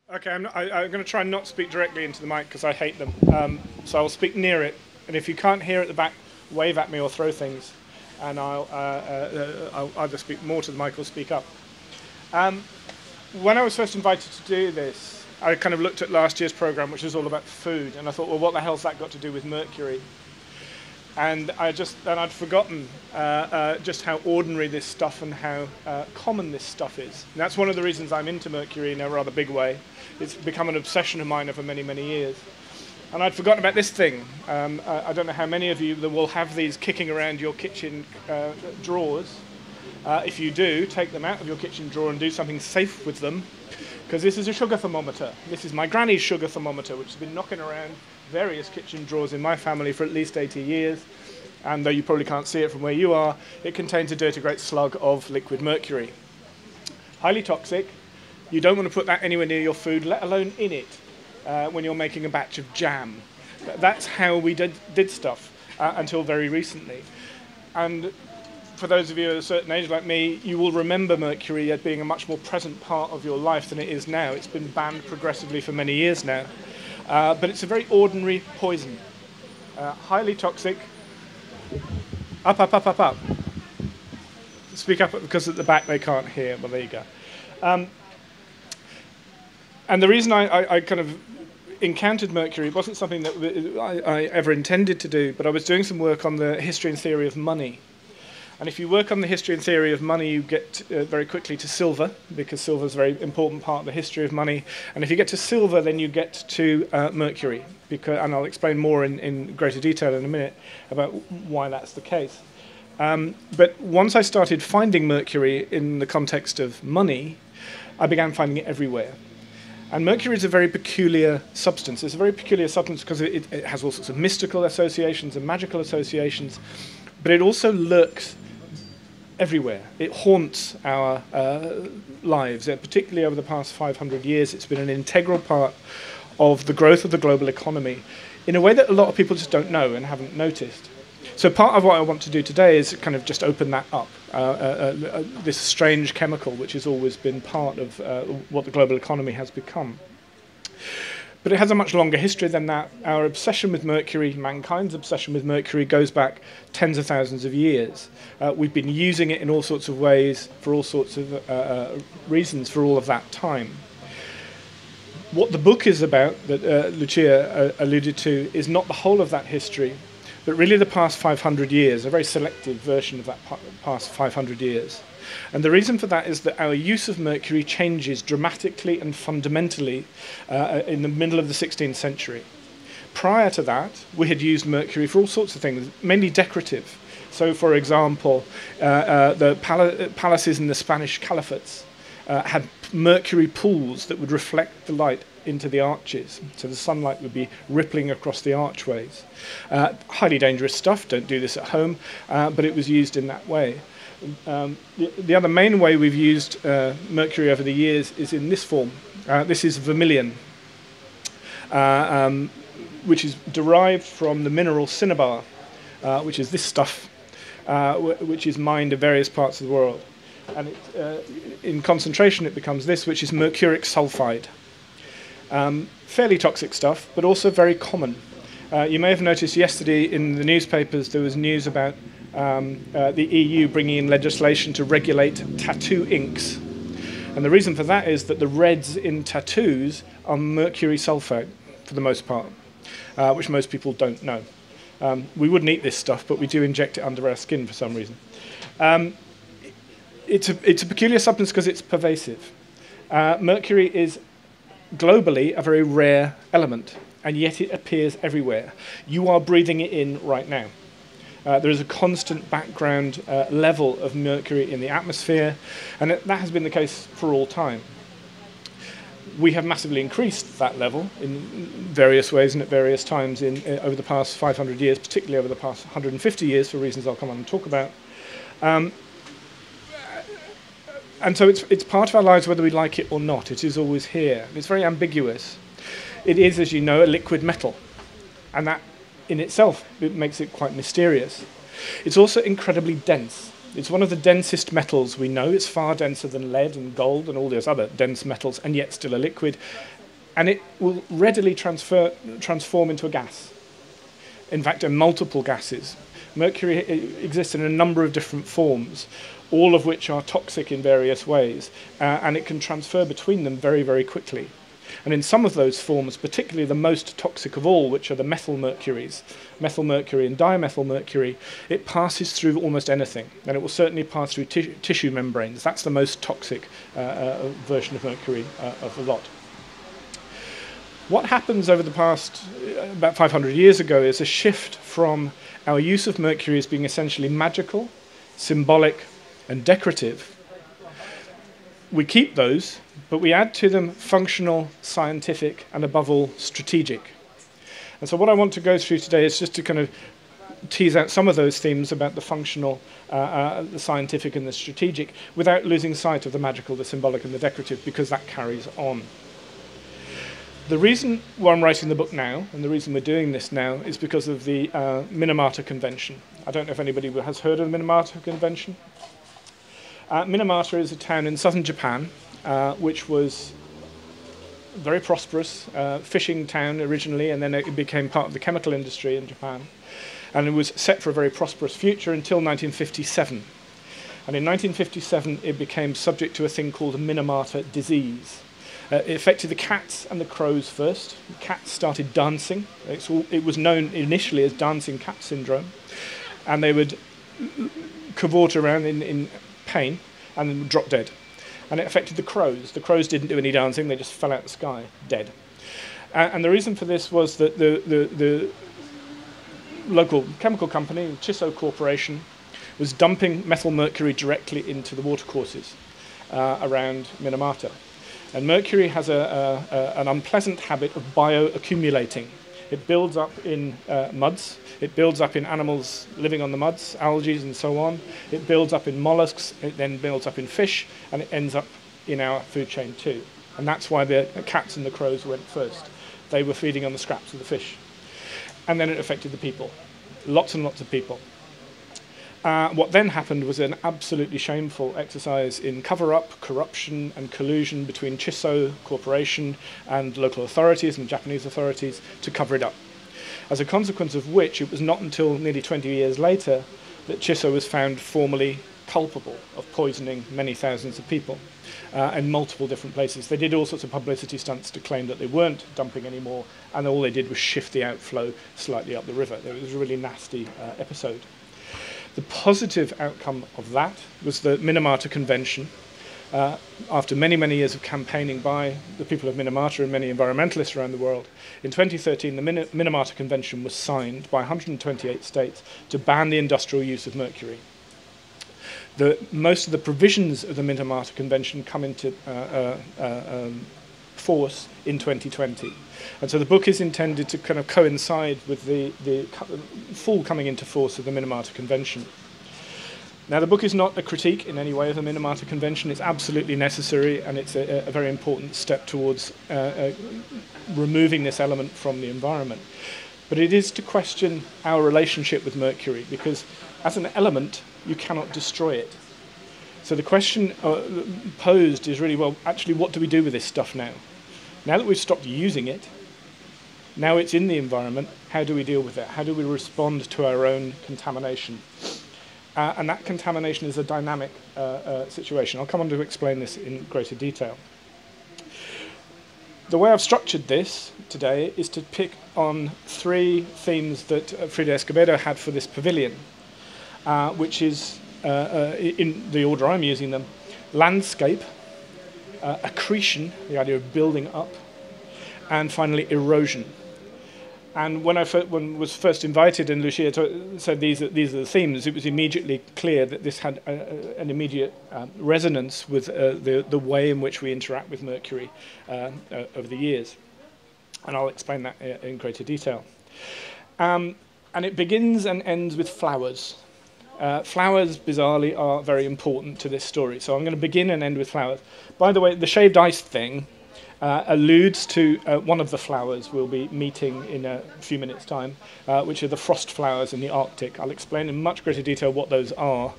Okay, I'm going to try and not speak directly into the mic because I hate them. So I'll speak near it, and if you can't hear at the back, wave at me or throw things, and I'll either speak more to the mic or speak up. When I was first invited to do this, I kind of looked at last year's program, which was all about food, and I thought, well, what the hell's that got to do with Mercury? And I'd forgotten just how ordinary this stuff and how common this stuff is. And that's one of the reasons I'm into Mercury in a rather big way. It's become an obsession of mine over many, many years. And I'd forgotten about this thing. I don't know how many of you that will have these kicking around your kitchen drawers. If you do, take them out of your kitchen drawer and do something safe with them, because this is a sugar thermometer. This is my granny's sugar thermometer, which has been knocking around various kitchen drawers in my family for at least 80 years. And though you probably can't see it from where you are, it contains a dirty great slug of liquid mercury. Highly toxic. You don't want to put that anywhere near your food, let alone in it, when you're making a batch of jam. That's how we did stuff until very recently. And for those of you at a certain age like me, you will remember mercury as being a much more present part of your life than it is now. It's been banned progressively for many years now. But it's a very ordinary poison. Highly toxic. Up, up, up, up, up. Speak up because at the back they can't hear. Well, there you go. And the reason I kind of encountered mercury, it wasn't something that I ever intended to do, but I was doing some work on the history and theory of money. And if you work on the history and theory of money, you get very quickly to silver, because silver is a very important part of the history of money. And if you get to silver, then you get to mercury, and I'll explain more in greater detail in a minute about why that's the case. But once I started finding mercury in the context of money, I began finding it everywhere. And mercury is a very peculiar substance. It's a very peculiar substance because it has all sorts of mystical associations and magical associations, but it also lurks everywhere. It haunts our lives, particularly over the past 500 years. It's been an integral part of the growth of the global economy in a way that a lot of people just don't know and haven't noticed. So part of what I want to do today is kind of just open that up, this strange chemical which has always been part of what the global economy has become. But it has a much longer history than that. Our obsession with mercury, mankind's obsession with mercury, goes back tens of thousands of years. We've been using it in all sorts of ways, for all sorts of reasons, for all of that time. What the book is about, that Lucia alluded to, is not the whole of that history, but really the past 500 years, a very selective version of that past 500 years. And the reason for that is that our use of mercury changes dramatically and fundamentally in the middle of the 16th century. Prior to that, we had used mercury for all sorts of things, mainly decorative. So, for example, the palaces in the Spanish caliphates had mercury pools that would reflect the light into the arches, so the sunlight would be rippling across the archways. Highly dangerous stuff, don't do this at home, but it was used in that way. The other main way we've used mercury over the years is in this form. This is vermilion, which is derived from the mineral cinnabar, which is this stuff, which is mined in various parts of the world. And in concentration it becomes this, which is mercuric sulfide. Fairly toxic stuff, but also very common. You may have noticed yesterday in the newspapers there was news about the EU bringing in legislation to regulate tattoo inks. And the reason for that is that the reds in tattoos are mercury sulfate, for the most part, which most people don't know. We wouldn't eat this stuff, but we do inject it under our skin for some reason. It's a peculiar substance because it's pervasive. Mercury is globally a very rare element, and yet it appears everywhere. You are breathing it in right now. There is a constant background level of mercury in the atmosphere, and that has been the case for all time. We have massively increased that level in various ways and at various times over the past 500 years, particularly over the past 150 years, for reasons I'll come on and talk about. And so it's part of our lives whether we like it or not. It is always here. It's very ambiguous. It is, as you know, a liquid metal, and that in itself it makes it quite mysterious. It's also incredibly dense. It's one of the densest metals we know. It's far denser than lead and gold and all those other dense metals, and yet still a liquid. and it will readily transform into a gas. In fact, in multiple gases. Mercury exists in a number of different forms, all of which are toxic in various ways, and it can transfer between them very, very quickly. And in some of those forms, particularly the most toxic of all, which are the methyl mercuries, methyl mercury and dimethyl mercury, it passes through almost anything, and it will certainly pass through tissue membranes. That's the most toxic version of mercury of the lot. What happens over the past, about 500 years ago, is a shift from our use of mercury as being essentially magical, symbolic, and decorative. We keep those, but we add to them functional, scientific, and above all, strategic. And so what I want to go through today is just to kind of tease out some of those themes about the functional, the scientific, and the strategic, without losing sight of the magical, the symbolic, and the decorative, because that carries on. The reason why I'm writing the book now, and the reason we're doing this now, is because of the Minamata Convention. I don't know if anybody has heard of the Minamata Convention. Minamata is a town in southern Japan, which was a very prosperous fishing town originally, and then it became part of the chemical industry in Japan. And it was set for a very prosperous future until 1957. And in 1957, it became subject to a thing called a Minamata disease. It affected the cats and the crows first. The cats started dancing. It was known initially as dancing cat syndrome. And they would cavort around in pain and then drop dead. And it affected the crows. The crows didn't do any dancing, they just fell out of the sky, dead. And the reason for this was that the local chemical company, Chiso Corporation, was dumping methyl mercury directly into the watercourses around Minamata. And mercury has an unpleasant habit of bioaccumulating. It builds up in muds, it builds up in animals living on the muds, algae and so on. It builds up in mollusks, it then builds up in fish, and it ends up in our food chain too. And that's why the cats and the crows went first. They were feeding on the scraps of the fish. And then it affected the people, lots and lots of people. What then happened was an absolutely shameful exercise in cover-up, corruption, and collusion between Chiso Corporation and local authorities and Japanese authorities to cover it up. As a consequence of which, it was not until nearly 20 years later that Chiso was found formally culpable of poisoning many thousands of people in multiple different places. They did all sorts of publicity stunts to claim that they weren't dumping anymore, and all they did was shift the outflow slightly up the river. It was a really nasty episode. The positive outcome of that was the Minamata Convention. After many, many years of campaigning by the people of Minamata and many environmentalists around the world, in 2013 the Minamata Convention was signed by 128 states to ban the industrial use of mercury. Most of the provisions of the Minamata Convention come into force in 2020. And so the book is intended to kind of coincide with the full coming into force of the Minamata Convention. Now, the book is not a critique in any way of the Minamata Convention. It's absolutely necessary, and it's a very important step towards removing this element from the environment. But it is to question our relationship with mercury, because as an element, you cannot destroy it. So the question posed is really, well, actually, what do we do with this stuff now? Now that we've stopped using it, now it's in the environment, how do we deal with it? How do we respond to our own contamination? And that contamination is a dynamic situation. I'll come on to explain this in greater detail. The way I've structured this today is to pick on three themes that Frida Escobedo had for this pavilion, which is, in the order I'm using them, landscape, accretion, the idea of building up, and finally erosion. And when I was first invited and Lucia said these are the themes, it was immediately clear that this had an immediate resonance with the way in which we interact with mercury over the years. And I'll explain that in greater detail. And it begins and ends with flowers. Flowers, bizarrely, are very important to this story. So I'm going to begin and end with flowers. By the way, the shaved ice thing alludes to one of the flowers we'll be meeting in a few minutes' time, which are the frost flowers in the Arctic. I'll explain in much greater detail what those are.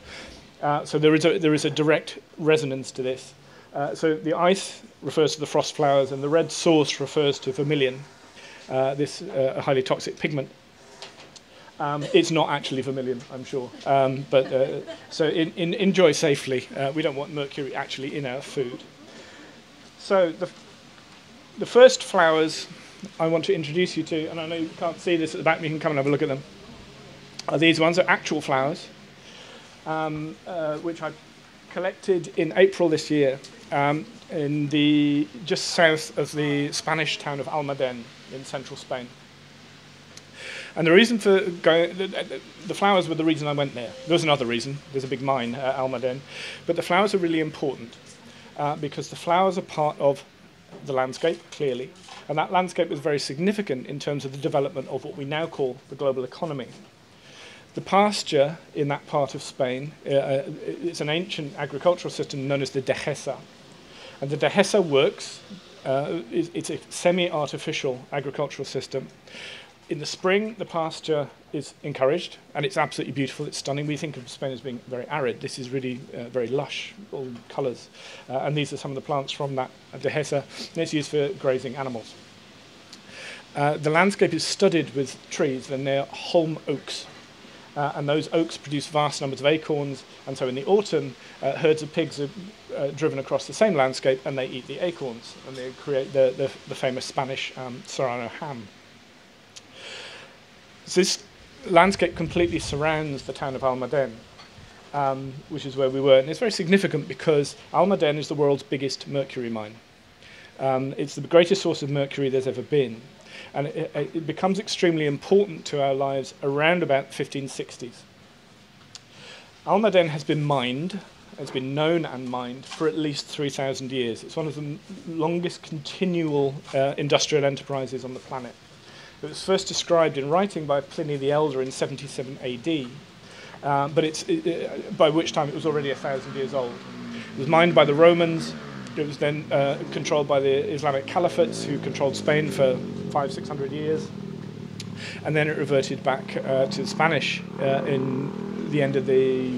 So there is a direct resonance to this. So the ice refers to the frost flowers, and the red source refers to vermilion, this highly toxic pigment. It's not actually vermilion, I'm sure. So enjoy safely. We don't want mercury actually in our food. So the first flowers I want to introduce you to, and I know you can't see this at the back, but you can come and have a look at them, are these ones. Are actual flowers, which I collected in April this year in just south of the Spanish town of Almaden in central Spain. And the reason for going, the flowers were the reason I went there. There was another reason. There's a big mine at Almaden. But the flowers are really important because the flowers are part of the landscape, clearly. And that landscape was very significant in terms of the development of what we now call the global economy. The pasture in that part of Spain, it's an ancient agricultural system known as the dehesa. And the dehesa works, it's a semi-artificial agricultural system. In the spring, the pasture is encouraged, and it's absolutely beautiful. It's stunning. We think of Spain as being very arid. This is really very lush, all colours. And these are some of the plants from that dehesa, and it's used for grazing animals. The landscape is studded with trees, and they're holm oaks. And those oaks produce vast numbers of acorns, and so in the autumn, herds of pigs are driven across the same landscape, and they eat the acorns, and they create the famous Spanish serrano ham. So this landscape completely surrounds the town of Almaden, which is where we were. And it's very significant because Almaden is the world's biggest mercury mine. It's the greatest source of mercury there's ever been. And it becomes extremely important to our lives around about the 1560s. Almaden has been mined, it's been known and mined, for at least 3,000 years. It's one of the longest continual industrial enterprises on the planet. It was first described in writing by Pliny the Elder in 77 AD, by which time it was already 1,000 years old. It was mined by the Romans. It was then controlled by the Islamic caliphates, who controlled Spain for 500-600 years. And then it reverted back to the Spanish in the end of the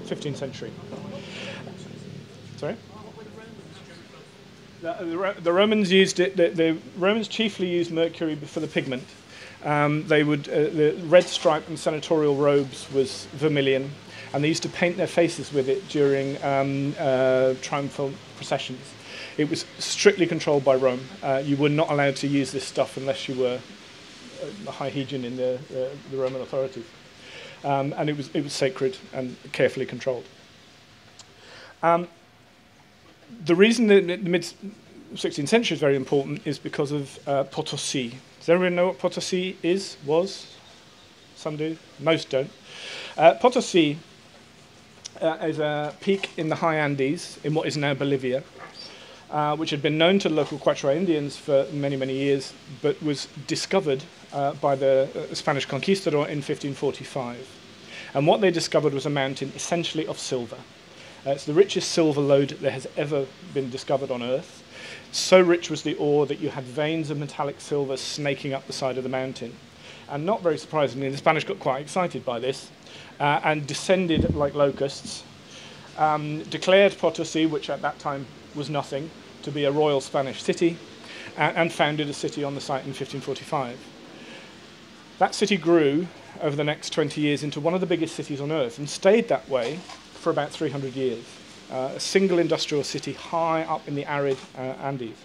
15th century. Sorry? The Romans used it. The Romans chiefly used mercury for the pigment. The red stripe and senatorial robes was vermilion, and they used to paint their faces with it during triumphal processions. It was strictly controlled by Rome. You were not allowed to use this stuff unless you were a high Hegian in the Roman authorities, and it was sacred and carefully controlled. The reason that the mid-16th century is very important is because of Potosi. Does everyone know what Potosi was? Some do, most don't. Potosi is a peak in the high Andes in what is now Bolivia, which had been known to local Quechua Indians for many, many years, but was discovered by the Spanish conquistador in 1545. And what they discovered was a mountain essentially of silver. It's the richest silver lode that has ever been discovered on Earth. So rich was the ore that you had veins of metallic silver snaking up the side of the mountain. And not very surprisingly, the Spanish got quite excited by this and descended like locusts, declared Potosi, which at that time was nothing, to be a royal Spanish city, and founded a city on the site in 1545. That city grew over the next 20 years into one of the biggest cities on Earth and stayed that way for about 300 years. A single industrial city high up in the arid Andes.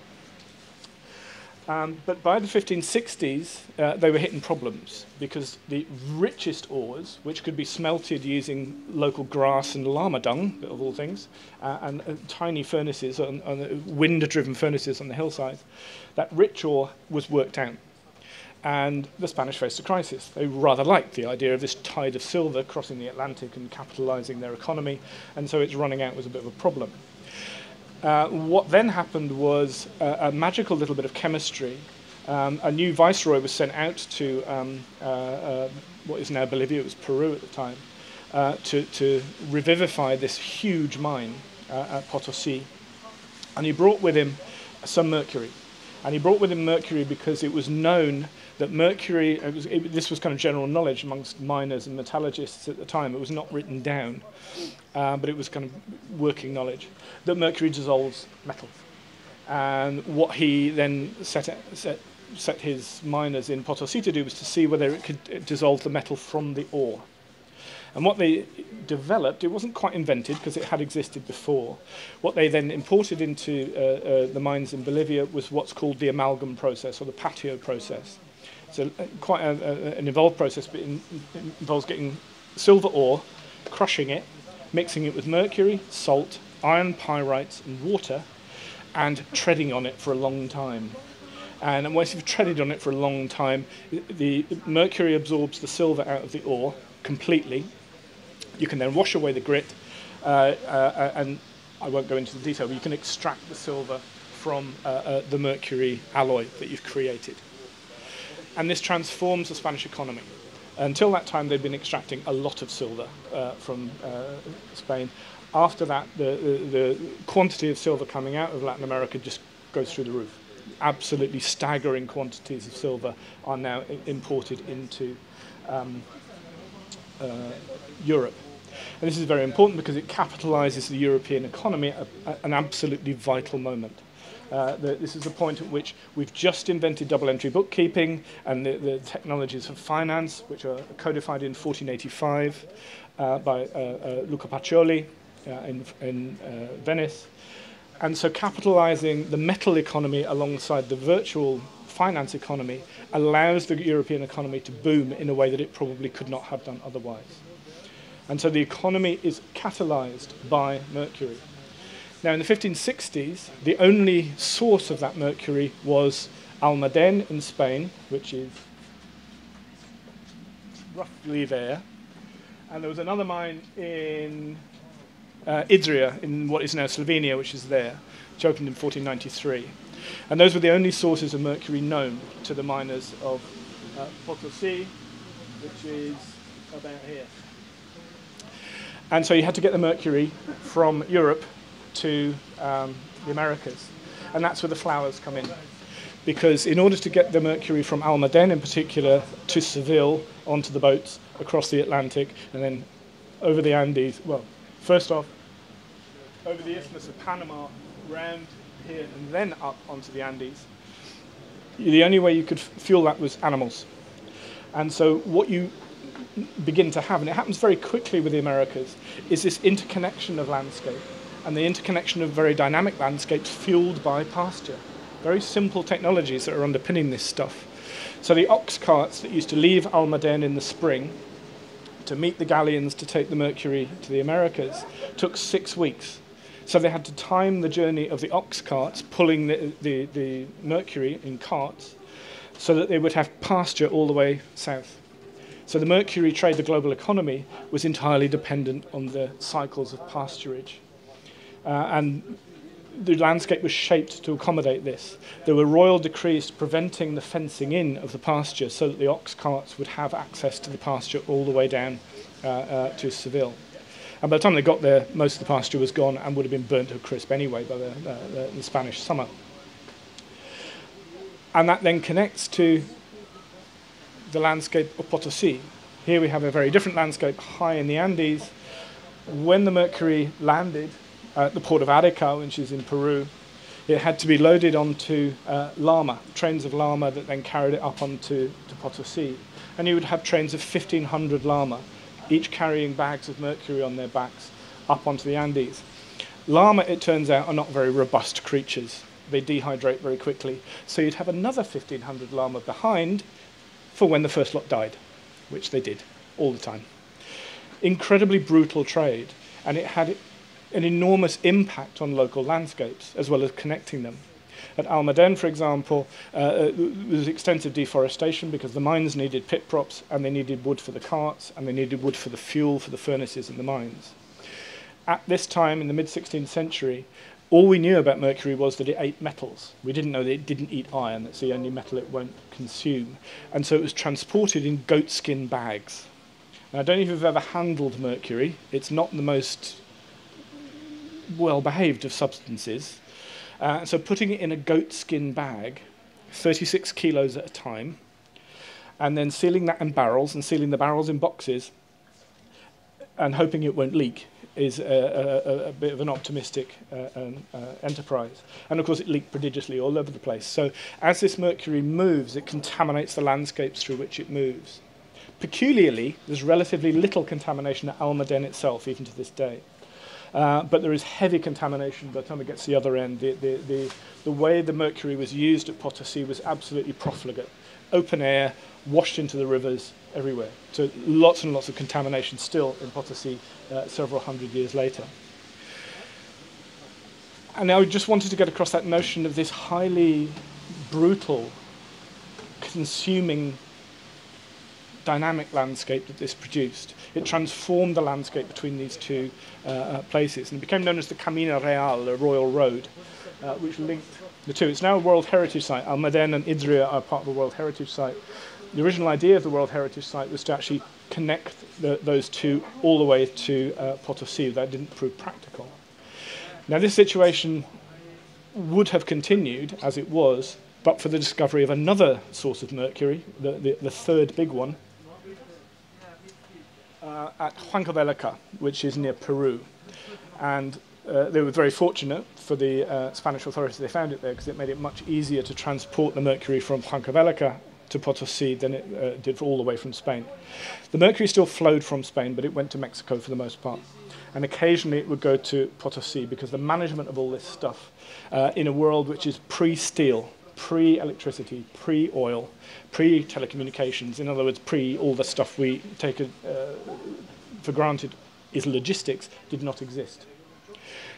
But by the 1560s, they were hitting problems because the richest ores, which could be smelted using local grass and llama dung, of all things, and tiny furnaces, wind-driven furnaces on the hillsides, that rich ore was worked out. And the Spanish faced a crisis. They rather liked the idea of this tide of silver crossing the Atlantic and capitalizing their economy, and so its running out was a bit of a problem. What then happened was a magical little bit of chemistry. A new viceroy was sent out to what is now Bolivia, it was Peru at the time, to revivify this huge mine at Potosi. And he brought with him some mercury. And he brought with him mercury because it was known that mercury, this was kind of general knowledge amongst miners and metallurgists at the time. It was not written down, but it was kind of working knowledge, that mercury dissolves metals. And what he then set his miners in Potosi to do was to see whether it could dissolve the metal from the ore. And what they developed, it wasn't quite invented because it had existed before. What they then imported into the mines in Bolivia was what's called the amalgam process, or the patio process. So quite an involved process, but it involves getting silver ore, crushing it, mixing it with mercury, salt, iron pyrites and water, and treading on it for a long time. And once you've treaded on it for a long time, the mercury absorbs the silver out of the ore completely. You can then wash away the grit, and I won't go into the detail, but you can extract the silver from the mercury alloy that you've created. And this transforms the Spanish economy. Until that time, they'd been extracting a lot of silver from Spain. After that, the quantity of silver coming out of Latin America just goes through the roof. Absolutely staggering quantities of silver are now imported into Europe. And this is very important because it capitalizes the European economy at an absolutely vital moment. This is the point at which we've just invented double-entry bookkeeping and the technologies of finance, which are codified in 1485 by Luca Pacioli in Venice. And so capitalizing the metal economy alongside the virtual finance economy allows the European economy to boom in a way that it probably could not have done otherwise. And so the economy is catalyzed by mercury. Now in the 1560s, the only source of that mercury was Almaden in Spain, which is roughly there. And there was another mine in Idria, in what is now Slovenia, which is there, which opened in 1493. And those were the only sources of mercury known to the miners of Potosi, which is about here. And so you had to get the mercury from Europe to the Americas. And that's where the flowers come in. Because in order to get the mercury from Almaden in particular to Seville onto the boats across the Atlantic and then over the Andes, well, first off, over the Isthmus of Panama, round here and then up onto the Andes, the only way you could fuel that was animals. And so what you begin to have, and it happens very quickly with the Americas, is this interconnection of landscape and the interconnection of very dynamic landscapes fueled by pasture. Very simple technologies that are underpinning this stuff. So the ox carts that used to leave Almaden in the spring to meet the galleons to take the mercury to the Americas took 6 weeks. So they had to time the journey of the ox carts pulling the mercury in carts so that they would have pasture all the way south. So the mercury trade, the global economy, was entirely dependent on the cycles of pasturage. And the landscape was shaped to accommodate this. There were royal decrees preventing the fencing in of the pasture so that the ox carts would have access to the pasture all the way down to Seville. And by the time they got there, most of the pasture was gone and would have been burnt to a crisp anyway by the Spanish summer. And that then connects to the landscape of Potosi. Here we have a very different landscape high in the Andes. When the mercury landed at the port of Arica, which is in Peru, it had to be loaded onto llama, trains of llama that then carried it up onto Potosi. And you would have trains of 1,500 llama, each carrying bags of mercury on their backs up onto the Andes. Llama, it turns out, are not very robust creatures. They dehydrate very quickly. So you'd have another 1,500 llama behind for when the first lot died, which they did all the time. Incredibly brutal trade, and it had an enormous impact on local landscapes as well as connecting them. At Almaden, for example, there was extensive deforestation because the mines needed pit props and they needed wood for the carts and they needed wood for the fuel for the furnaces in the mines. At this time, in the mid-16th century, all we knew about mercury was that it ate metals. We didn't know that it didn't eat iron. That's the only metal it won't consume. And so it was transported in goatskin bags. Now, I don't know if you've ever handled mercury. It's not the most well-behaved of substances. So putting it in a goatskin bag, 36 kilos at a time, and then sealing that in barrels and sealing the barrels in boxes and hoping it won't leak is a bit of an optimistic enterprise. And of course it leaked prodigiously all over the place. So as this mercury moves, it contaminates the landscapes through which it moves. Peculiarly, there's relatively little contamination at Almaden itself, even to this day. But there is heavy contamination by the time it gets to the other end. The way the mercury was used at Potosi was absolutely profligate. Open air, washed into the rivers everywhere. So lots and lots of contamination still in Potosi several hundred years later. And I just wanted to get across that notion of this highly brutal, consuming, dynamic landscape that this produced. It transformed the landscape between these two places, and it became known as the Camino Real, the Royal Road, which linked the two. It's now a World Heritage Site. Almaden and Idria are part of the World Heritage Site. The original idea of the World Heritage Site was to actually connect those two all the way to Potosi. That didn't prove practical. Now, this situation would have continued as it was, but for the discovery of another source of mercury, the third big one, at Huancavelica, which is near Peru. And they were very fortunate for the Spanish authorities. They found it there because it made it much easier to transport the mercury from Huancavelica to Potosi than it did all the way from Spain. The mercury still flowed from Spain, but it went to Mexico for the most part. And occasionally it would go to Potosi because the management of all this stuff in a world which is pre-steel, pre-electricity, pre-oil, pre-telecommunications, in other words, pre-all the stuff we take for granted is logistics, did not exist.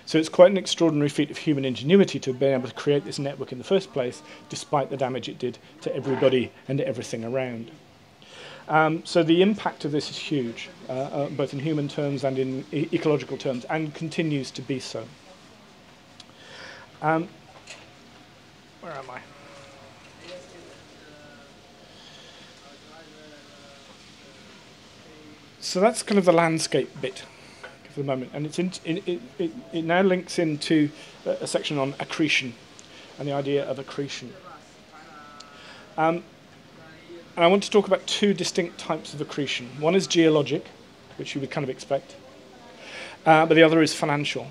So it's quite an extraordinary feat of human ingenuity to have been able to create this network in the first place, despite the damage it did to everybody and everything around. So the impact of this is huge, both in human terms and in ecological terms, and continues to be so. Where am I? So that's kind of the landscape bit for the moment, and it now links into a section on accretion and the idea of accretion. And I want to talk about two distinct types of accretion. One is geologic, which you would kind of expect, but the other is financial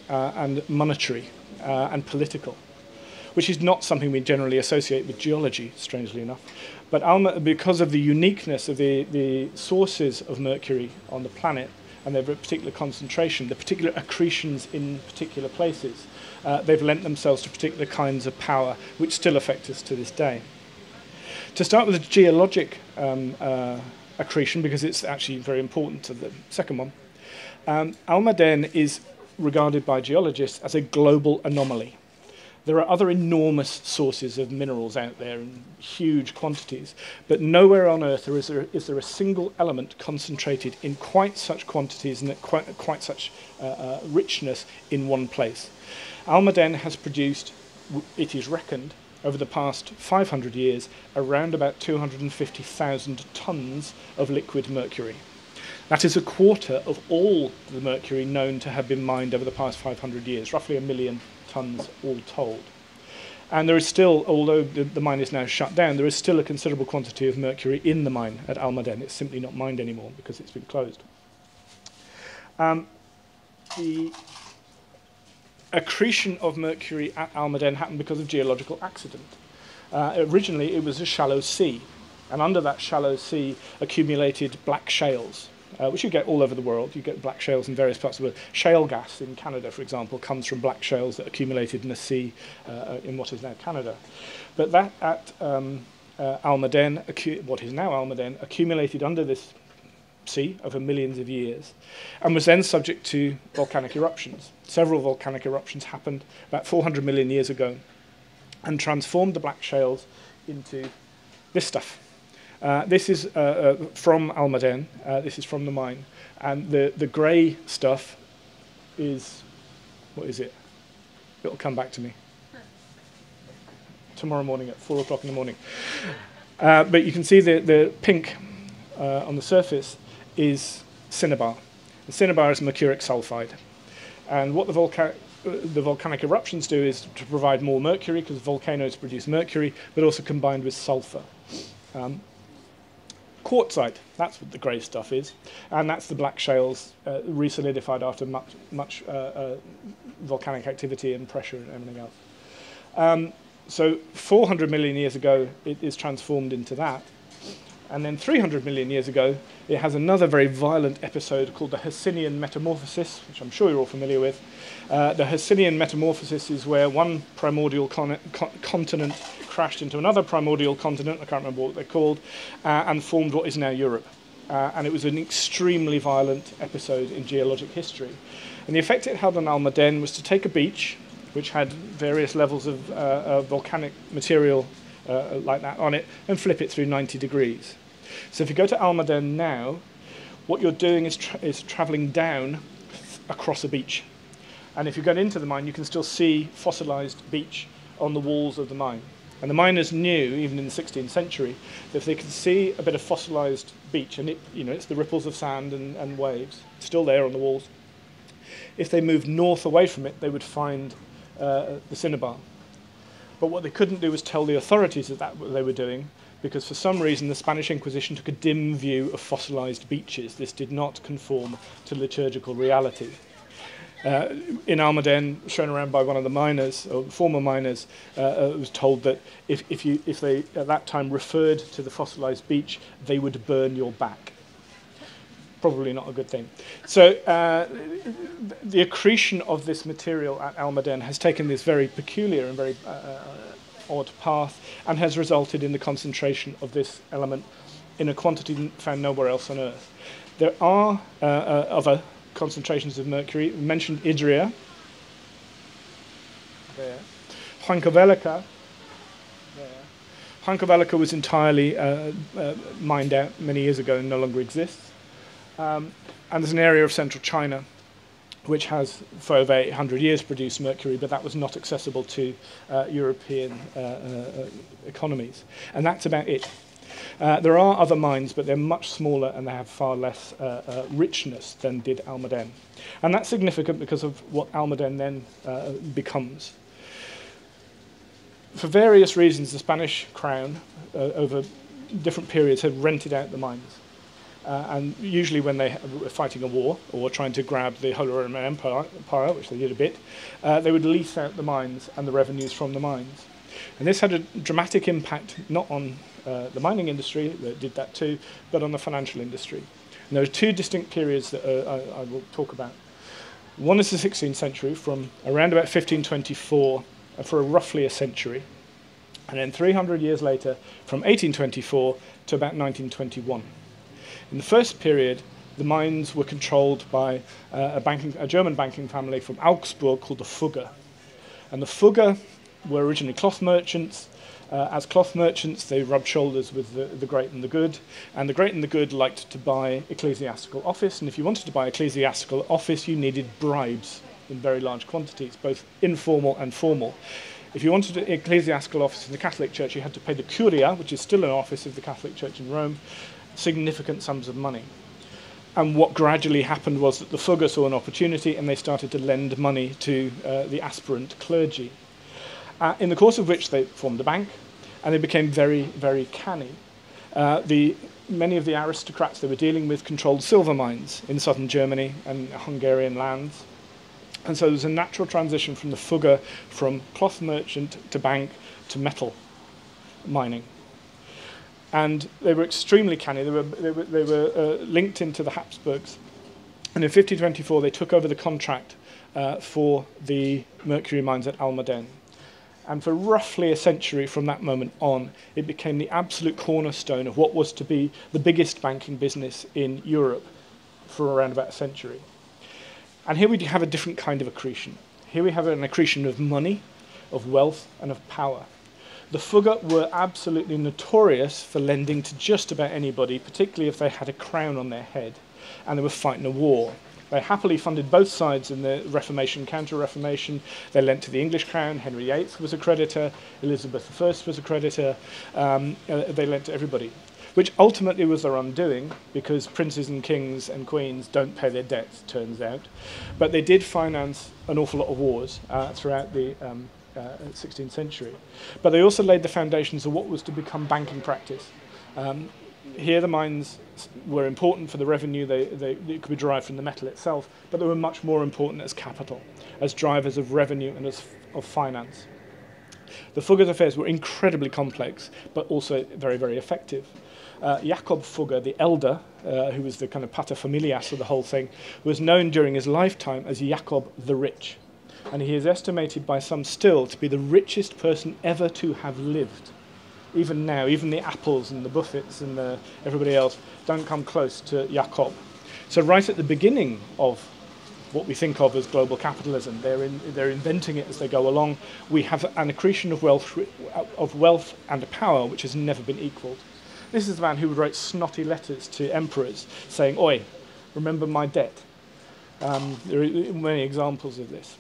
and monetary and political, which is not something we generally associate with geology, strangely enough. But because of the uniqueness of the sources of mercury on the planet and their particular concentration, the particular accretions in particular places, they've lent themselves to particular kinds of power, which still affect us to this day. To start with the geologic accretion, because it's actually very important to the second one, Almaden is regarded by geologists as a global anomaly. There are other enormous sources of minerals out there in huge quantities, but nowhere on Earth is there a single element concentrated in quite such quantities and at quite such richness in one place. Almaden has produced, it is reckoned, over the past 500 years, around about 250,000 tons of liquid mercury. That is a quarter of all the mercury known to have been mined over the past 500 years, roughly 1 million tons all told. And there is still, although the mine is now shut down, there is still a considerable quantity of mercury in the mine at Almaden. It's simply not mined anymore because it's been closed. The accretion of mercury at Almaden happened because of geological accident. Originally, it was a shallow sea, and under that shallow sea accumulated black shales, which you get all over the world. You get black shales in various parts of the world. Shale gas in Canada, for example, comes from black shales that accumulated in the sea in what is now Canada. But that at Almaden, what is now Almaden, accumulated under this sea over millions of years and was then subject to volcanic eruptions. Several volcanic eruptions happened about 400 million years ago and transformed the black shales into this stuff. This is from Almaden, this is from the mine, and the grey stuff is, what is it? It'll come back to me tomorrow morning at 4 o'clock in the morning. But you can see the pink on the surface is cinnabar. And cinnabar is mercuric sulfide. And what the volcanic eruptions do is to provide more mercury, because volcanoes produce mercury, but also combined with sulfur. quartzite. That's what the grey stuff is, and that's the black shales resolidified after much volcanic activity and pressure and everything else. So 400 million years ago, it is transformed into that. And then 300 million years ago, it has another very violent episode called the Hercynian Metamorphosis, which I'm sure you're all familiar with. The Hercynian Metamorphosis is where one primordial continent crashed into another primordial continent, I can't remember what they're called, and formed what is now Europe. And it was an extremely violent episode in geologic history. And the effect it had on Almaden was to take a beach, which had various levels of volcanic material like that on it, and flip it through 90 degrees. So if you go to Almaden now, what you're doing is travelling down across a beach. And if you go into the mine, you can still see fossilised beach on the walls of the mine. And the miners knew, even in the 16th century, that if they could see a bit of fossilised beach, and it's the ripples of sand and waves, still there on the walls, if they moved north away from it, they would find the cinnabar. But what they couldn't do was tell the authorities that what they were doing, because for some reason the Spanish Inquisition took a dim view of fossilised beaches. This did not conform to liturgical reality. In Almaden, shown around by one of the miners, or former miners, it was told that if they at that time referred to the fossilised beach, they would burn your back. Probably not a good thing. So the accretion of this material at Almaden has taken this very peculiar and very odd path, and has resulted in the concentration of this element in a quantity found nowhere else on Earth. There are other concentrations of mercury. We mentioned Idria, there. Huancavelica, there. Huancavelica was entirely mined out many years ago and no longer exists. And there's an area of central China which has, for over 800 years, produced mercury, but that was not accessible to European economies. And that's about it. There are other mines, but they're much smaller and they have far less richness than did Almaden. And that's significant because of what Almaden then becomes. For various reasons, the Spanish crown, over different periods, had rented out the mines. And usually when they were fighting a war or trying to grab the Holy Roman Empire, which they did a bit, they would lease out the mines and the revenues from the mines. And this had a dramatic impact not on the mining industry, that did that too, but on the financial industry. And there are two distinct periods that I will talk about. One is the 16th century, from around about 1524 for roughly a century, and then 300 years later, from 1824 to about 1921. In the first period, the mines were controlled by a German banking family from Augsburg called the Fugger. And the Fugger were originally cloth merchants. As cloth merchants, they rubbed shoulders with the great and the good. And the great and the good liked to buy ecclesiastical office. And if you wanted to buy ecclesiastical office, you needed bribes in very large quantities, both informal and formal. If you wanted an ecclesiastical office in the Catholic Church, you had to pay the Curia, which is still an office of the Catholic Church in Rome, significant sums of money. And what gradually happened was that the Fugger saw an opportunity and they started to lend money to the aspirant clergy. In the course of which they formed a bank and they became very, very canny. Many of the aristocrats they were dealing with controlled silver mines in southern Germany and Hungarian lands. And so there was a natural transition from the Fugger from cloth merchant to bank to metal mining. And they were extremely canny. They were linked into the Habsburgs. And in 1524, they took over the contract for the mercury mines at Almaden. And for roughly a century from that moment on, it became the absolute cornerstone of what was to be the biggest banking business in Europe for around about a century. And here we have a different kind of accretion. Here we have an accretion of money, of wealth, and of power. The Fugger were absolutely notorious for lending to just about anybody, particularly if they had a crown on their head and they were fighting a war. They happily funded both sides in the Reformation, Counter-Reformation. They lent to the English crown. Henry VIII was a creditor. Elizabeth I was a creditor. They lent to everybody, which ultimately was their undoing because princes and kings and queens don't pay their debts, turns out. But they did finance an awful lot of wars throughout the 16th century. But they also laid the foundations of what was to become banking practice. Here the mines were important for the revenue it could be derived from the metal itself, but they were much more important as capital, as drivers of revenue and of finance. The Fugger's affairs were incredibly complex, but also very, very effective. Jacob Fugger, the elder, who was the kind of paterfamilias of the whole thing, was known during his lifetime as Jacob the Rich. And he is estimated by some still to be the richest person ever to have lived. Even now, even the Apples and the Buffetts and everybody else don't come close to Jacob. So right at the beginning of what we think of as global capitalism, they're inventing it as they go along. We have an accretion of wealth and power which has never been equalled. This is the man who would write snotty letters to emperors saying, "Oi, remember my debt." There are many examples of this.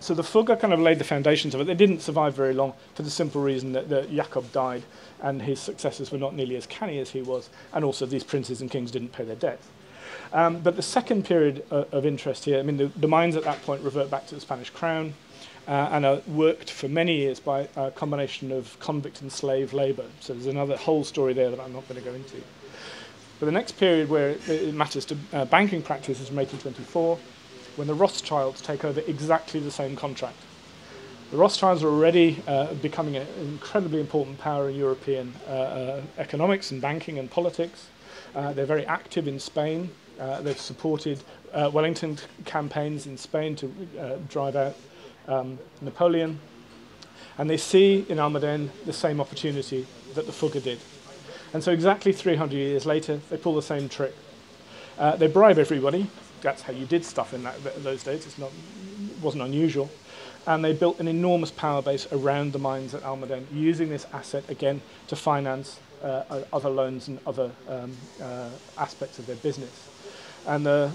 So the Fugger kind of laid the foundations of it. They didn't survive very long for the simple reason that Jacob died and his successors were not nearly as canny as he was, and also these princes and kings didn't pay their debts. But the second period of interest here, I mean, the mines at that point revert back to the Spanish crown and are worked for many years by a combination of convict and slave labour. So there's another whole story there that I'm not going to go into. But the next period where it matters to banking practice is from 1824, when the Rothschilds take over exactly the same contract. The Rothschilds are already becoming an incredibly important power in European economics and banking and politics. They're very active in Spain. They've supported Wellington campaigns in Spain to drive out Napoleon. And they see in Almaden the same opportunity that the Fugger did. And so exactly 300 years later, they pull the same trick. They bribe everybody. That's how you did stuff in those days. It wasn't unusual. And they built an enormous power base around the mines at Almaden, using this asset again to finance other loans and other aspects of their business. And the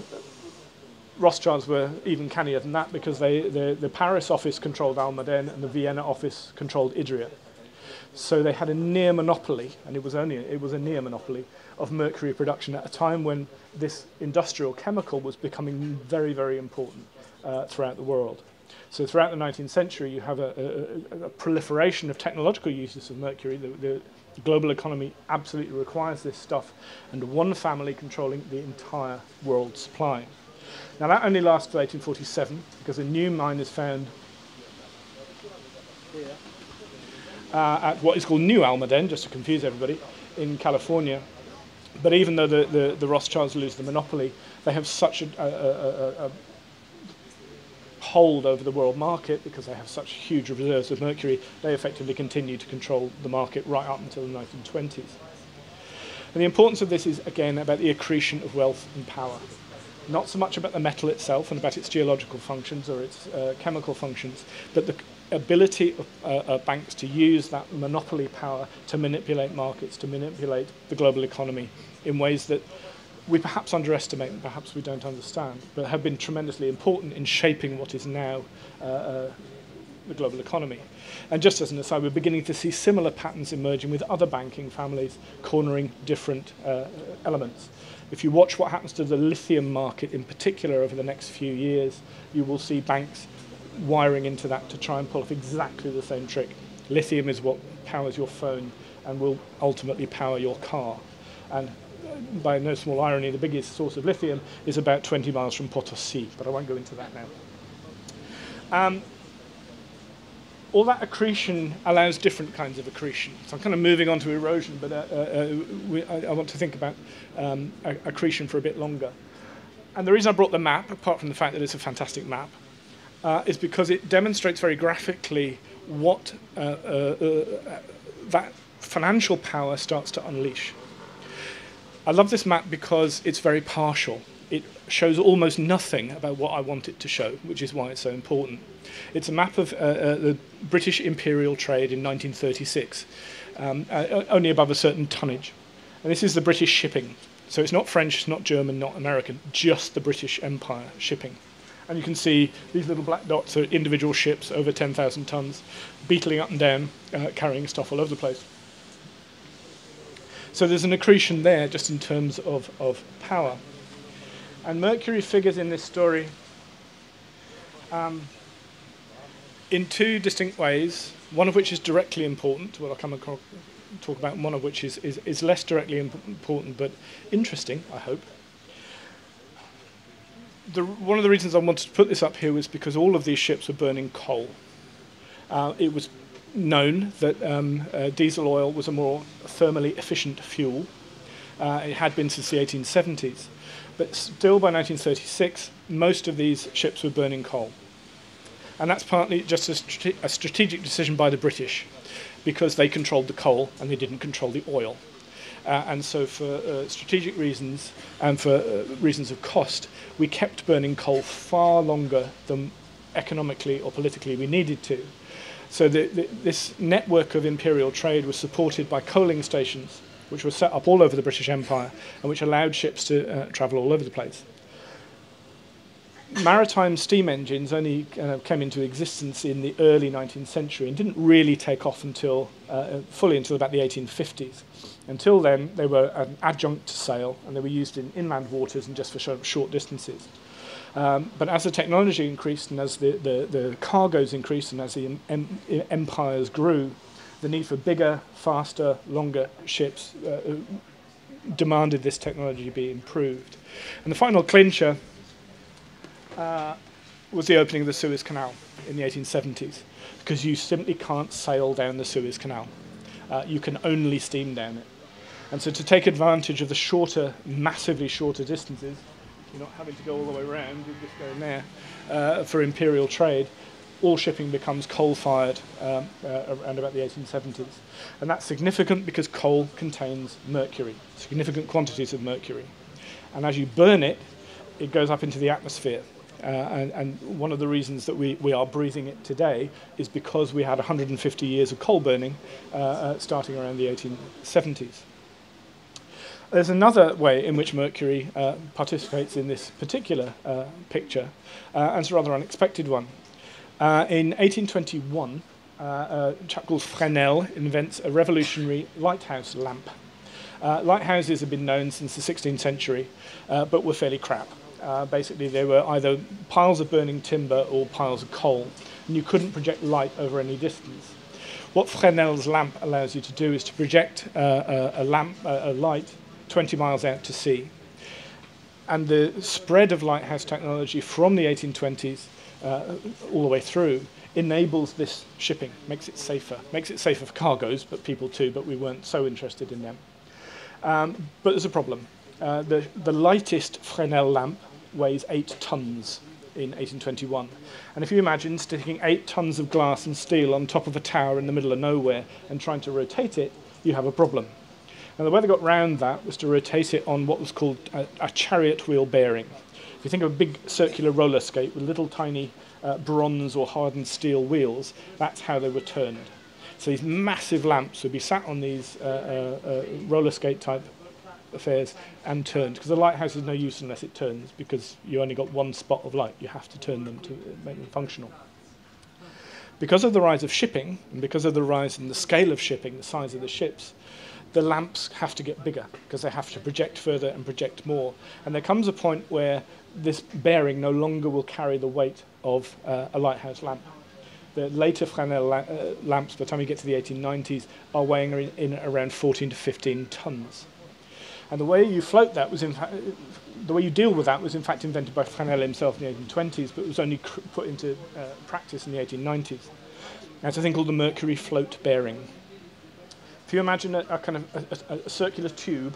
Rothschilds were even cannier than that, because the Paris office controlled Almaden and the Vienna office controlled Idria. So they had a near monopoly, and it was a near monopoly of mercury production at a time when this industrial chemical was becoming very, very important throughout the world. So throughout the 19th century, you have a proliferation of technological uses of mercury. The global economy absolutely requires this stuff, and one family controlling the entire world supply. Now that only lasts to 1847, because a new mine is found at what is called New Almaden, just to confuse everybody, in California. But even though the Rothschilds lose the monopoly, they have such a hold over the world market, because they have such huge reserves of mercury, they effectively continue to control the market right up until the 1920s. And the importance of this is, again, about the accretion of wealth and power. Not so much about the metal itself and about its geological functions or its chemical functions, but the ability of banks to use that monopoly power to manipulate markets, to manipulate the global economy in ways that we perhaps underestimate and perhaps we don't understand, but have been tremendously important in shaping what is now the global economy. And just as an aside, we're beginning to see similar patterns emerging with other banking families cornering different elements. If you watch what happens to the lithium market in particular over the next few years, you will see banks wiring into that to try and pull off exactly the same trick. Lithium is what powers your phone and will ultimately power your car. And by no small irony, the biggest source of lithium is about 20 miles from Potosi, but I won't go into that now. All that accretion allows different kinds of accretion. So I'm kind of moving on to erosion, but I want to think about accretion for a bit longer. And the reason I brought the map, apart from the fact that it's a fantastic map, is because it demonstrates very graphically what that financial power starts to unleash. I love this map because it's very partial. It shows almost nothing about what I want it to show, which is why it's so important. It's a map of the British imperial trade in 1936, only above a certain tonnage. And this is the British shipping. So it's not French, it's not German, not American, just the British Empire shipping. And you can see these little black dots are individual ships over 10,000 tons, beetling up and down, carrying stuff all over the place. So there's an accretion there just in terms of power. And Mercury figures in this story in two distinct ways, one of which is directly important to what I'll come talk about one of which is less directly important but interesting, I hope. One of the reasons I wanted to put this up here was because all of these ships were burning coal. It was known that diesel oil was a more thermally efficient fuel. It had been since the 1870s. But still by 1936, most of these ships were burning coal. And that's partly just a strategic decision by the British, because they controlled the coal and they didn't control the oil. And so for strategic reasons and for reasons of cost, we kept burning coal far longer than economically or politically we needed to. So this network of imperial trade was supported by coaling stations, which were set up all over the British Empire and which allowed ships to travel all over the place. Maritime steam engines only came into existence in the early 19th century and didn't really take off until fully until about the 1850s. Until then, they were an adjunct to sail, and they were used in inland waters and just for short distances. But as the technology increased and as the cargoes increased and as the empires grew, the need for bigger, faster, longer ships demanded this technology be improved. And the final clincher was the opening of the Suez Canal in the 1870s, because you simply can't sail down the Suez Canal. You can only steam down it. And so to take advantage of the shorter, massively shorter distances, you're not having to go all the way around, you're just going there, for imperial trade, all shipping becomes coal-fired around about the 1870s. And that's significant because coal contains mercury, significant quantities of mercury. And as you burn it, it goes up into the atmosphere. And one of the reasons that we are breathing it today is because we had 150 years of coal burning starting around the 1870s. There's another way in which mercury participates in this particular picture, and it's a rather unexpected one. In 1821, a chap called Fresnel invents a revolutionary lighthouse lamp. Lighthouses have been known since the 16th century, but were fairly crap. Basically, they were either piles of burning timber or piles of coal, and you couldn't project light over any distance. What Fresnel's lamp allows you to do is to project a light 20 miles out to sea. And the spread of lighthouse technology from the 1820s all the way through enables this shipping, makes it safer for cargoes, but people too, but we weren't so interested in them. But there's a problem. The lightest Fresnel lamp weighs 8 tons in 1821. And if you imagine sticking 8 tons of glass and steel on top of a tower in the middle of nowhere and trying to rotate it, you have a problem. Now, the way they got round that was to rotate it on what was called a chariot wheel bearing. If you think of a big circular roller skate with little tiny bronze or hardened steel wheels, that's how they were turned. So these massive lamps would be sat on these roller skate type affairs and turned, because the lighthouse is no use unless it turns, because you only got one spot of light. You have to turn them to make them functional. Because of the rise of shipping, and because of the rise in the scale of shipping, the size of the ships, the lamps have to get bigger because they have to project further and project more. And there comes a point where this bearing no longer will carry the weight of a lighthouse lamp. The later Fresnel lamps, by the time you get to the 1890s, are weighing in around 14 to 15 tons. And the way you float that was, in fact, the way you deal with that was in fact invented by Fresnel himself in the 1820s, but was only put into practice in the 1890s. That's a thing called the Mercury float bearing. If you imagine a kind of a circular tube,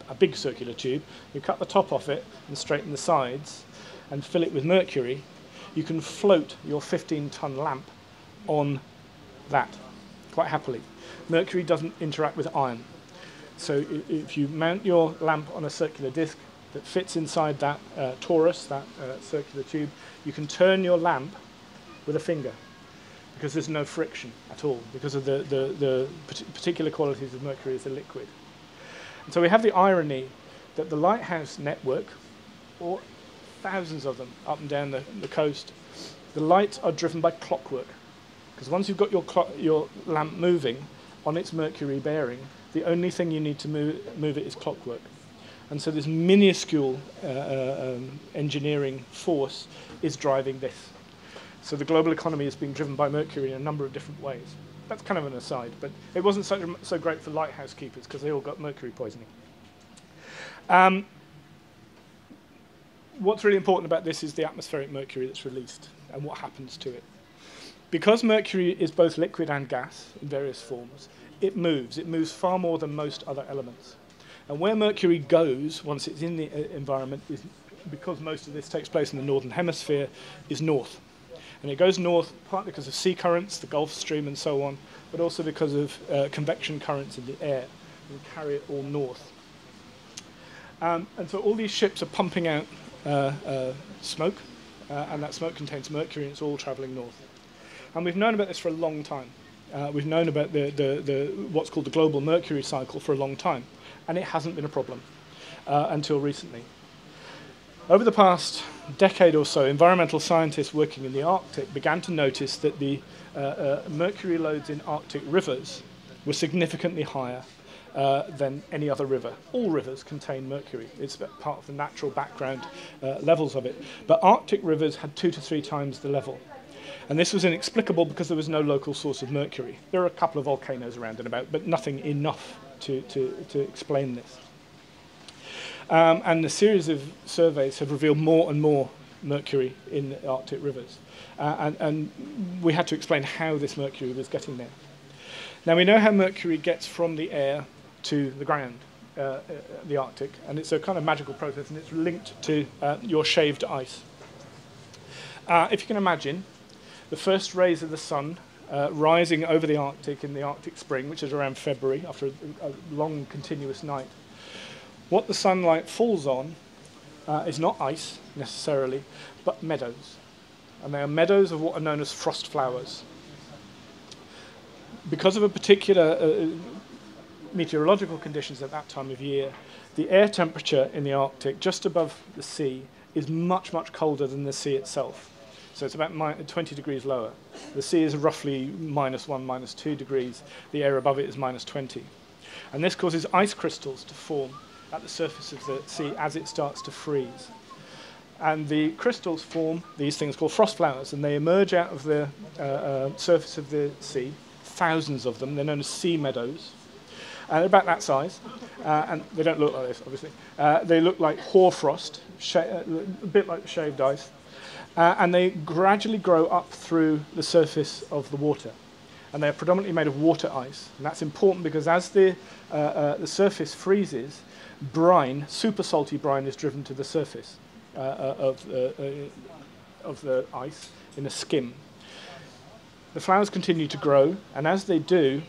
a big circular tube, you cut the top off it and straighten the sides and fill it with mercury, you can float your 15-ton lamp on that quite happily. Mercury doesn't interact with iron. So if you mount your lamp on a circular disc that fits inside that torus, that circular tube, you can turn your lamp with a finger, because there's no friction at all, because of the particular qualities of mercury as a liquid. And so we have the irony that the lighthouse network, or thousands of them up and down the coast, the lights are driven by clockwork. Because once you've got your lamp moving on its mercury bearing, the only thing you need to move it is clockwork. And so this minuscule engineering force is driving this. So the global economy is being driven by mercury in a number of different ways. that's kind of an aside, but it wasn't so great for lighthouse keepers because they all got mercury poisoning. What's really important about this is the atmospheric mercury that's released and what happens to it. Because mercury is both liquid and gas in various forms, it moves. It moves far more than most other elements. And where mercury goes once it's in the environment is, because most of this takes place in the northern hemisphere, is north. And it goes north partly because of sea currents, the Gulf Stream and so on, but also because of convection currents in the air and carry it all north. And so all these ships are pumping out smoke, and that smoke contains mercury, and it's all traveling north. And we've known about this for a long time. We've known about the what's called the global mercury cycle for a long time, and it hasn't been a problem until recently. Over the past decade or so, environmental scientists working in the Arctic began to notice that the mercury loads in Arctic rivers were significantly higher than any other river. All rivers contain mercury. It's part of the natural background levels of it. But Arctic rivers had 2 to 3 times the level. And this was inexplicable because there was no local source of mercury. There are a couple of volcanoes around and about, but nothing enough to explain this. And a series of surveys have revealed more and more mercury in the Arctic rivers. And we had to explain how this mercury was getting there. Now, we know how mercury gets from the air to the ground, the Arctic, and it's a kind of magical process, and it's linked to your shaved ice. If you can imagine, the first rays of the sun rising over the Arctic in the Arctic spring, which is around February, after a long continuous night. What the sunlight falls on is not ice, necessarily, but meadows. And they are meadows of what are known as frost flowers. Because of a particular meteorological conditions at that time of year, the air temperature in the Arctic, just above the sea, is much, much colder than the sea itself. So it's about 20 degrees lower. The sea is roughly -1, -2 degrees. The air above it is -20. And this causes ice crystals to form at the surface of the sea as it starts to freeze. And the crystals form these things called frost flowers, and they emerge out of the surface of the sea, thousands of them. They're known as sea meadows. And they're about that size, and they don't look like this, obviously. They look like hoarfrost, a bit like shaved ice. And they gradually grow up through the surface of the water. And they're predominantly made of water ice. And that's important because as the surface freezes, brine, super salty brine, is driven to the surface of the ice in a skim. The flowers continue to grow, and as they do,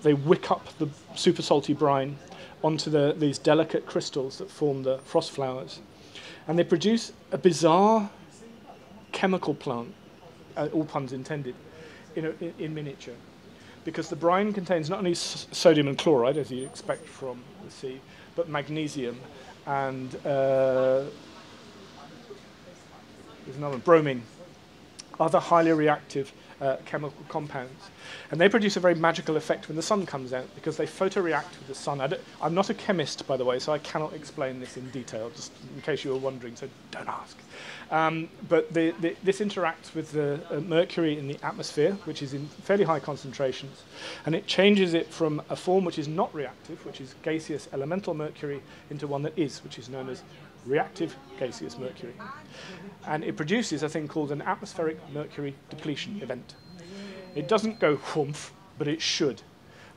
they wick up the super salty brine onto these delicate crystals that form the frost flowers. And they produce a bizarre chemical plant, all puns intended, in miniature. Because the brine contains not only sodium and chloride, as you'd expect from the sea, but magnesium and there's another one, bromine, other highly reactive chemical compounds. And they produce a very magical effect when the sun comes out because they photoreact with the sun. I'm not a chemist, by the way, so I cannot explain this in detail, just in case you were wondering, so don't ask. But this interacts with the mercury in the atmosphere, which is in fairly high concentrations, and it changes it from a form which is not reactive, which is gaseous elemental mercury, into one that is, which is known as reactive gaseous mercury. And it produces a thing called an atmospheric mercury depletion event. It doesn't go whoomph, but it should.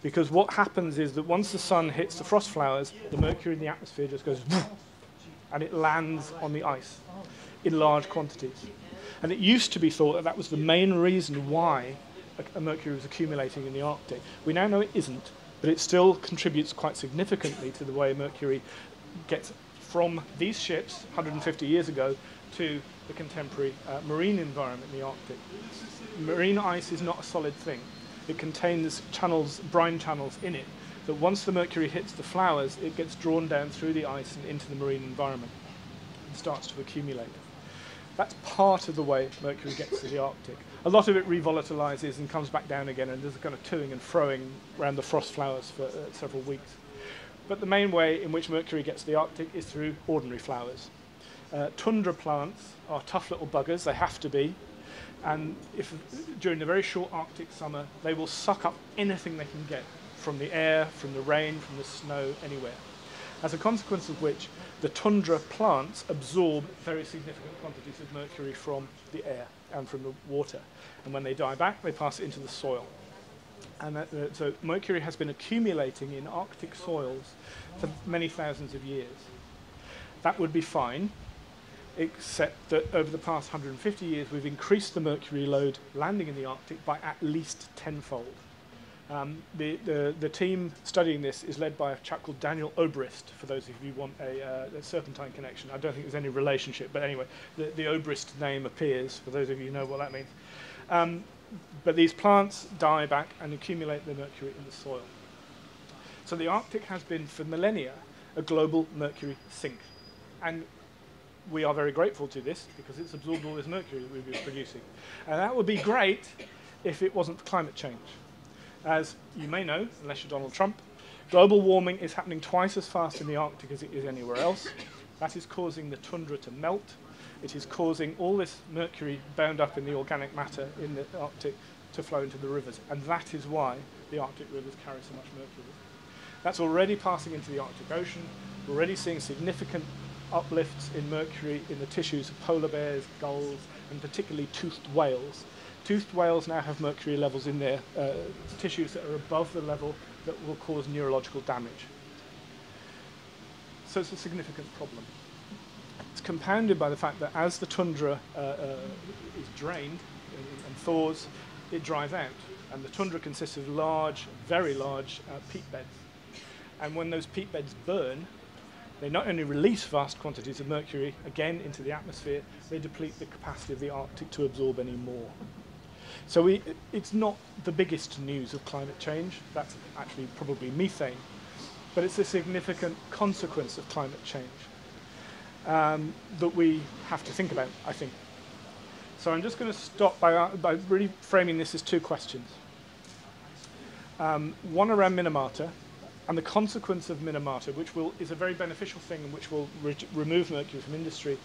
Because what happens is that once the sun hits the frost flowers, the mercury in the atmosphere just goes whoosh, and it lands on the ice in large quantities. And it used to be thought that that was the main reason why a mercury was accumulating in the Arctic. We now know it isn't, but it still contributes quite significantly to the way mercury gets from these ships 150 years ago to the contemporary marine environment in the Arctic. Marine ice is not a solid thing. It contains channels, brine channels in it, that once the mercury hits the flowers, it gets drawn down through the ice and into the marine environment and starts to accumulate. That's part of the way mercury gets to the Arctic. A lot of it revolatilizes and comes back down again, and there's a kind of toing and froing around the frost flowers for several weeks. But the main way in which mercury gets to the Arctic is through ordinary flowers. Tundra plants are tough little buggers, they have to be. And if during the very short Arctic summer, they will suck up anything they can get from the air, from the rain, from the snow, anywhere. As a consequence of which, the tundra plants absorb very significant quantities of mercury from the air and from the water. And when they die back, they pass it into the soil. And so mercury has been accumulating in Arctic soils for many thousands of years. That would be fine, except that over the past 150 years, we've increased the mercury load landing in the Arctic by at least tenfold. The team studying this is led by a chap called Daniel Obrist, for those of you who want a Serpentine connection. I don't think there's any relationship, but anyway, the Obrist name appears, for those of you who know what that means. But these plants die back and accumulate the mercury in the soil. So the Arctic has been, for millennia, a global mercury sink. And we are very grateful to this, because it's absorbed all this mercury that we've been producing. And that would be great if it wasn't for climate change. As you may know, unless you're Donald Trump, global warming is happening twice as fast in the Arctic as it is anywhere else. That is causing the tundra to melt. It is causing all this mercury bound up in the organic matter in the Arctic to flow into the rivers. And that is why the Arctic rivers carry so much mercury. That's already passing into the Arctic Ocean. We're already seeing significant uplifts in mercury in the tissues of polar bears, gulls, and particularly toothed whales. Toothed whales now have mercury levels in their tissues that are above the level that will cause neurological damage. So it's a significant problem. It's compounded by the fact that as the tundra is drained and thaws, it dries out. And the tundra consists of large, very large peat beds. And when those peat beds burn, they not only release vast quantities of mercury, again, into the atmosphere, they deplete the capacity of the Arctic to absorb any more. So it's not the biggest news of climate change. That's actually probably methane. But it's a significant consequence of climate change that we have to think about, I think. So I'm just going to stop by really framing this as two questions. One around Minamata, and the consequence of Minamata, which is a very beneficial thing and which will remove mercury from industry,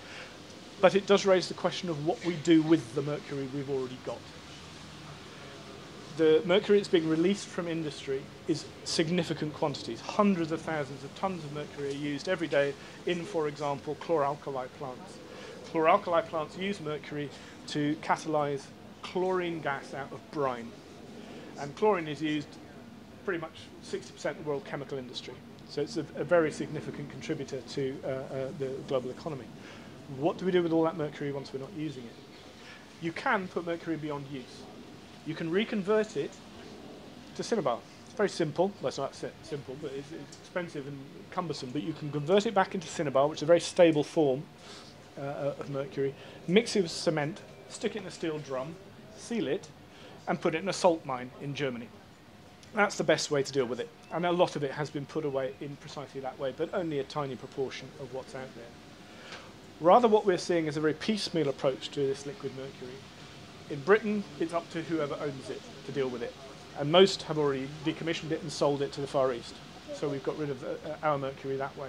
but it does raise the question of what we do with the mercury we've already got. The mercury that's being released from industry is significant quantities. Hundreds of thousands of tons of mercury are used every day in, for example, chloralkali plants. Chloralkali plants use mercury to catalyze chlorine gas out of brine. And chlorine is used pretty much 60% of the world chemical industry. So it's a very significant contributor to the global economy. What do we do with all that mercury once we're not using it? You can put mercury beyond use. You can reconvert it to cinnabar. It's very simple. Well, it's not simple, but it's expensive and cumbersome. But you can convert it back into cinnabar, which is a very stable form of mercury, mix it with cement, stick it in a steel drum, seal it, and put it in a salt mine in Germany. That's the best way to deal with it. And a lot of it has been put away in precisely that way, but only a tiny proportion of what's out there. Rather, what we're seeing is a very piecemeal approach to this liquid mercury. In Britain, it's up to whoever owns it to deal with it. And most have already decommissioned it and sold it to the Far East. So we've got rid of our mercury that way.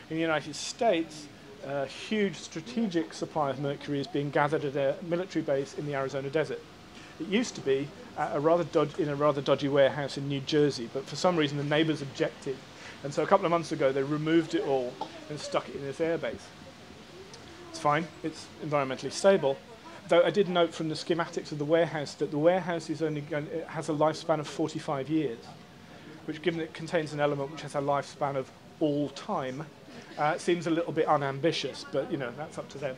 In the United States, a huge strategic supply of mercury is being gathered at a military base in the Arizona desert. It used to be in a rather dodgy warehouse in New Jersey, but for some reason the neighbours objected. And so a couple of months ago they removed it all and stuck it in this airbase. It's fine, it's environmentally stable. Though I did note from the schematics of the warehouse that the warehouse is it has a lifespan of 45 years, which, given it contains an element which has a lifespan of all time, seems a little bit unambitious, but that's up to them.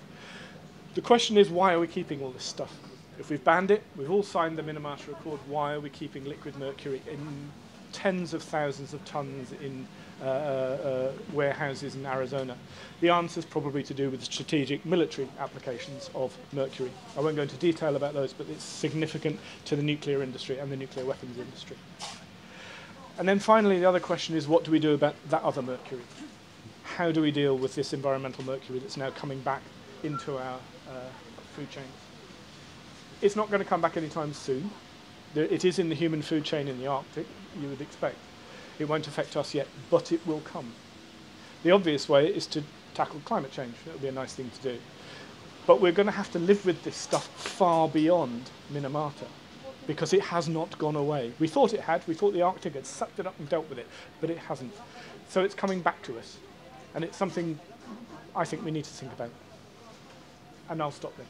The question is, why are we keeping all this stuff? If we've banned it, we've all signed the Minamata Accord, why are we keeping liquid mercury in tens of thousands of tons in warehouses in Arizona? The answer is probably to do with the strategic military applications of mercury. I won't go into detail about those, but it's significant to the nuclear industry and the nuclear weapons industry. And then finally, the other question is, what do we do about that other mercury? How do we deal with this environmental mercury that's now coming back into our food chains? It's not going to come back anytime soon. It is in the human food chain in the Arctic, you would expect. It won't affect us yet, but it will come. The obvious way is to tackle climate change. That would be a nice thing to do. But we're going to have to live with this stuff far beyond Minamata, because it has not gone away. We thought it had. We thought the Arctic had sucked it up and dealt with it, but it hasn't. So it's coming back to us. And it's something I think we need to think about. And I'll stop there.